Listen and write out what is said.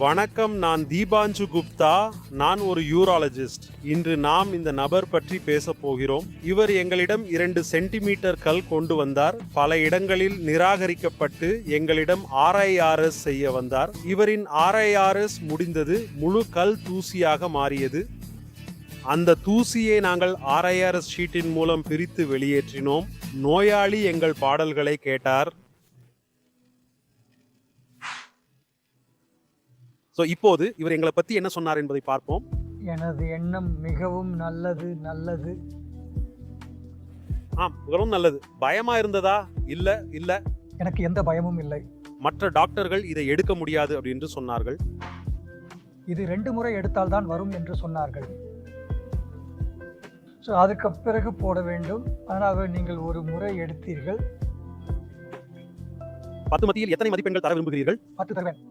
வணக்கம், நான் தீபாஞ்சு குப்தா. நான் ஒரு யூராலஜிஸ்ட். இன்று நாம் இந்த நபர் பற்றி பேச போகிறோம். இவர் எங்களிடம் 2 சென்டிமீட்டர் கல் கொண்டு வந்தார். பல இடங்களில் நிராகரிக்கப்பட்டு எங்களிடம் RIRS செய்ய வந்தார். இவரின் RIRS முடிந்தது. முழு கல் தூசியாக மாறியது. அந்த தூசியை நாங்கள் RIRS ஷீட்டின் மூலம் பிரித்து வெளியேற்றினோம். நோயாளி எங்கள் பாடல்களை கேட்டார். இப்போது இவர் எங்களை பத்தி என்ன சொன்னார் என்பதை பார்ப்போம். எனது எண்ணம் மிகவும் நல்லது. மிகவும் நல்லது. பயமா இருந்ததா? இல்ல. எனக்கு எந்த பயமும் இல்லை. மற்ற டாக்டர்கள் இதை எடுக்க முடியாது அப்படின்னு சொன்னார்கள். இது 2 முறை எடுத்தால் தான் வரும் என்று சொன்னார்கள். அதுக்கு பிறகு போட வேண்டும். ஆனால் நீங்கள் ஒரு முறை எடுத்தீர்கள். 10 மத்தியில் எத்தனை மதிப்பெண்கள் தர விரும்புகிறீர்கள்? 10 தருவேன்.